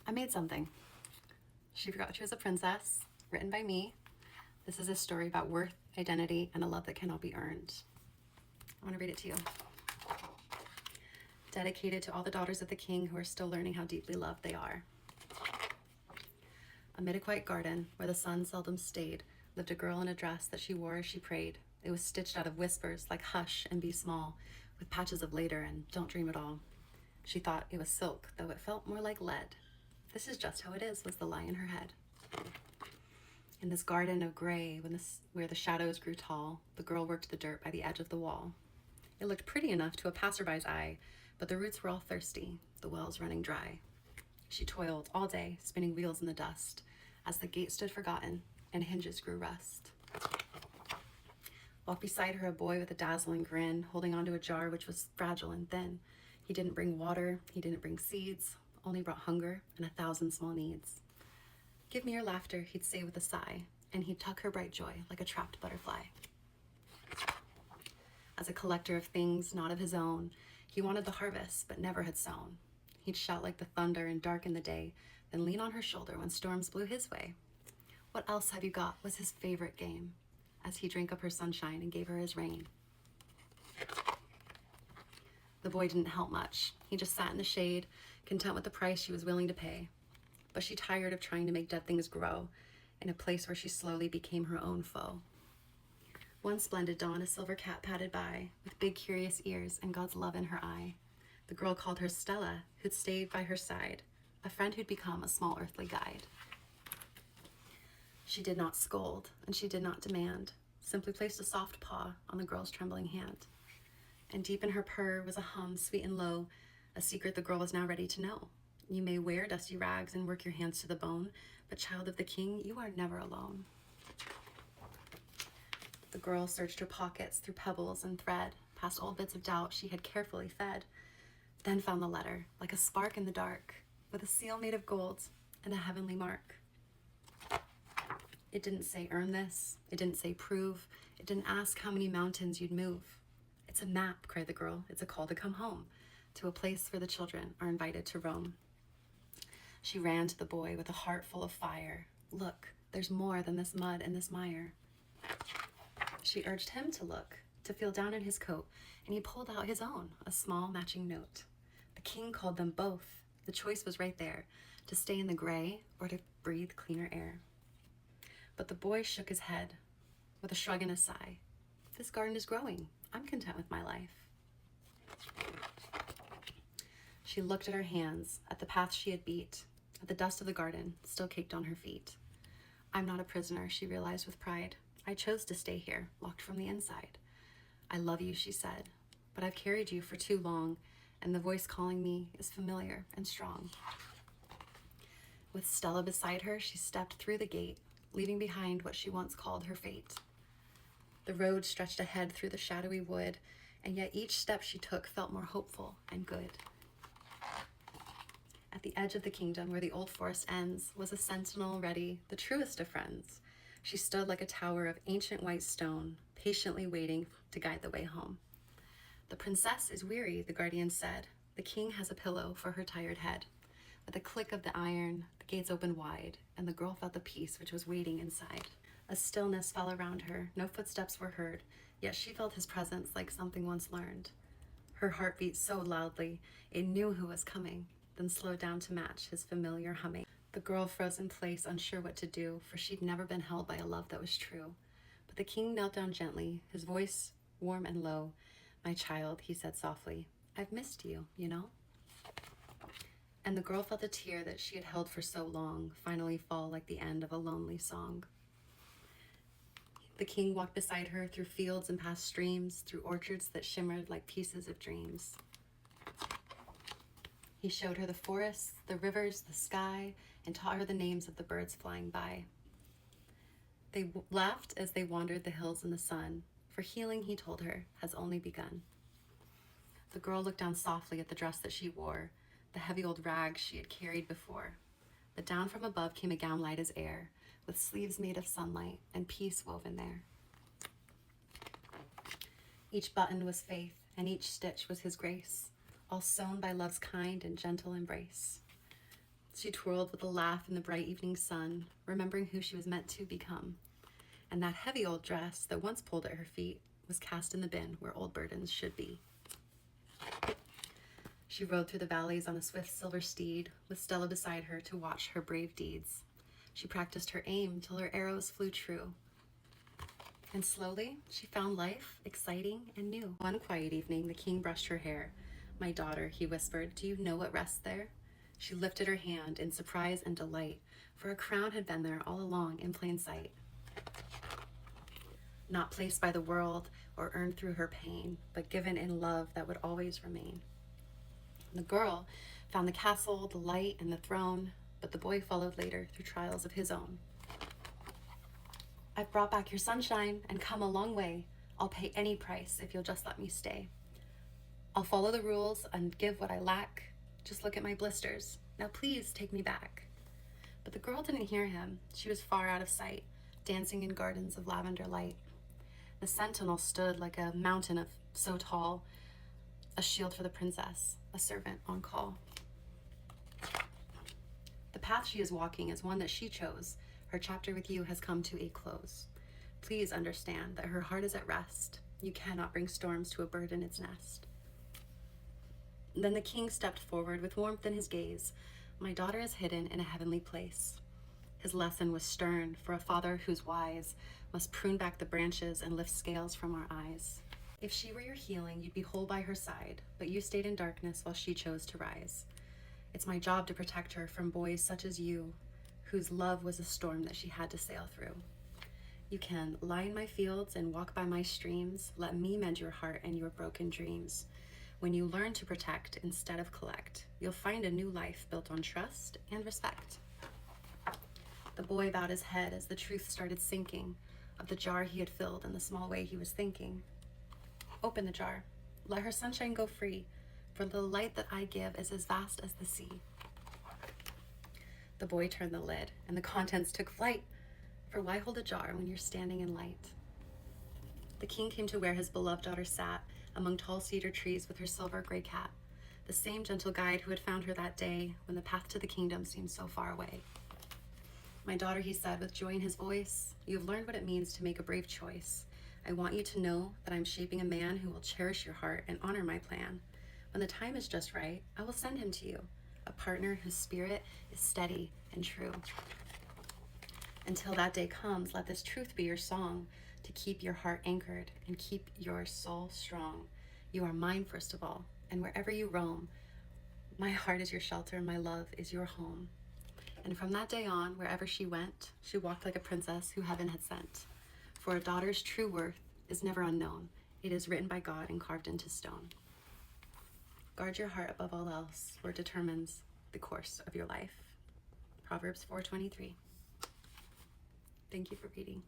I made something. She Forgot She Was a Princess, written by me. This is a story about worth, identity, and a love that cannot be earned. I want to read it to you. Dedicated to all the daughters of the king who are still learning how deeply loved they are. Amid a quiet garden, where the sun seldom stayed, lived a girl in a dress that she wore as she prayed. It was stitched out of whispers like hush and be small, with patches of later and don't dream at all. She thought it was silk, though it felt more like lead. This is just how it is, was the lie in her head. In this garden of gray, where the shadows grew tall, the girl worked the dirt by the edge of the wall. It looked pretty enough to a passerby's eye, but the roots were all thirsty, the wells running dry. She toiled all day, spinning wheels in the dust, as the gate stood forgotten and hinges grew rust. Walked beside her a boy with a dazzling grin, holding onto a jar which was fragile and thin. He didn't bring water, he didn't bring seeds, only brought hunger and 1,000 small needs. Give me your laughter, he'd say with a sigh, and he'd tuck her bright joy like a trapped butterfly. As a collector of things not of his own, he wanted the harvest, but never had sown. He'd shout like the thunder and darken the day, then lean on her shoulder when storms blew his way. What else have you got was his favorite game, as he drank up her sunshine and gave her his rain. The boy didn't help much. He just sat in the shade, content with the price she was willing to pay. But she tired of trying to make dead things grow, in a place where she slowly became her own foe. One splendid dawn, a silver cat padded by, with big curious ears and God's love in her eye. The girl called her Stella, who'd stayed by her side, a friend who'd become a small earthly guide. She did not scold, and she did not demand, simply placed a soft paw on the girl's trembling hand. And deep in her purr was a hum, sweet and low, a secret the girl was now ready to know. You may wear dusty rags and work your hands to the bone, but child of the king, you are never alone. The girl searched her pockets through pebbles and thread, past old bits of doubt she had carefully fed, then found the letter, like a spark in the dark, with a seal made of gold and a heavenly mark. It didn't say earn this, it didn't say prove, it didn't ask how many mountains you'd move. It's a map, cried the girl, it's a call to come home, to a place where the children are invited to roam. She ran to the boy with a heart full of fire. Look, there's more than this mud and this mire. She urged him to look, to feel down in his coat, and he pulled out his own, a small matching note. The king called them both. The choice was right there, to stay in the gray or to breathe cleaner air. But the boy shook his head with a shrug and a sigh. This garden is growing. I'm content with my life. She looked at her hands, at the path she had beat, at the dust of the garden still caked on her feet. I'm not a prisoner, she realized with pride. I chose to stay here, locked from the inside. I love you, she said, but I've carried you for too long, and the voice calling me is familiar and strong. With Stella beside her, she stepped through the gate, leaving behind what she once called her fate. The road stretched ahead through the shadowy wood, and yet each step she took felt more hopeful and good. At the edge of the kingdom, where the old forest ends, was a sentinel ready, the truest of friends. She stood like a tower of ancient white stone, patiently waiting to guide the way home. The princess is weary, the guardian said. The king has a pillow for her tired head. With a click of the iron, the gates opened wide, and the girl felt the peace which was waiting inside. A stillness fell around her, no footsteps were heard, yet she felt his presence like something once learned. Her heart beat so loudly, it knew who was coming, then slowed down to match his familiar humming. The girl froze in place, unsure what to do, for she'd never been held by a love that was true. But the king knelt down gently, his voice warm and low. My child, he said softly, I've missed you, you know? And the girl felt a tear that she had held for so long finally fall like the end of a lonely song. The king walked beside her through fields and past streams, through orchards that shimmered like pieces of dreams. He showed her the forests, the rivers, the sky, and taught her the names of the birds flying by. They laughed as they wandered the hills in the sun, for healing, he told her, has only begun. The girl looked down softly at the dress that she wore, the heavy old rags she had carried before. But down from above came a gown light as air, with sleeves made of sunlight and peace woven there. Each button was faith, and each stitch was his grace, all sewn by love's kind and gentle embrace. She twirled with a laugh in the bright evening sun, remembering who she was meant to become. And that heavy old dress that once pulled at her feet was cast in the bin where old burdens should be. She rode through the valleys on a swift silver steed, with Stella beside her to watch her brave deeds. She practiced her aim till her arrows flew true. And slowly, she found life exciting and new. One quiet evening, the king brushed her hair. "My daughter," he whispered, "do you know what rests there?" She lifted her hand in surprise and delight, for a crown had been there all along in plain sight. Not placed by the world or earned through her pain, but given in love that would always remain. The girl found the castle, the light, and the throne, but the boy followed later through trials of his own. "I've brought back your sunshine and come a long way. I'll pay any price if you'll just let me stay. I'll follow the rules and give what I lack. Just look at my blisters. Now please take me back." But the girl didn't hear him. She was far out of sight, dancing in gardens of lavender light. The sentinel stood like a mountain of so tall, a shield for the princess, a servant on call. The path she is walking is one that she chose. Her chapter with you has come to a close. Please understand that her heart is at rest. You cannot bring storms to a bird in its nest. Then the king stepped forward with warmth in his gaze. "My daughter is hidden in a heavenly place." His lesson was stern, for a father who's wise must prune back the branches and lift scales from our eyes. If she were your healing, you'd be whole by her side, but you stayed in darkness while she chose to rise. It's my job to protect her from boys such as you, whose love was a storm that she had to sail through. You can lie in my fields and walk by my streams. Let me mend your heart and your broken dreams. When you learn to protect instead of collect, you'll find a new life built on trust and respect. The boy bowed his head as the truth started sinking of the jar he had filled and the small way he was thinking. "Open the jar. Let her sunshine go free, for the light that I give is as vast as the sea." The boy turned the lid, and the contents took flight, for why hold a jar when you're standing in light? The king came to where his beloved daughter sat, among tall cedar trees with her silver gray cat, the same gentle guide who had found her that day when the path to the kingdom seemed so far away. "My daughter," he said with joy in his voice, "you have learned what it means to make a brave choice. I want you to know that I'm shaping a man who will cherish your heart and honor my plan. When the time is just right, I will send him to you, a partner whose spirit is steady and true. Until that day comes, let this truth be your song, to keep your heart anchored and keep your soul strong. You are mine first of all, and wherever you roam, my heart is your shelter and my love is your home." And from that day on, wherever she went, she walked like a princess who heaven had sent. For a daughter's true worth is never unknown. It is written by God and carved into stone. Guard your heart above all else, for it determines the course of your life. Proverbs 4:23. Thank you for reading.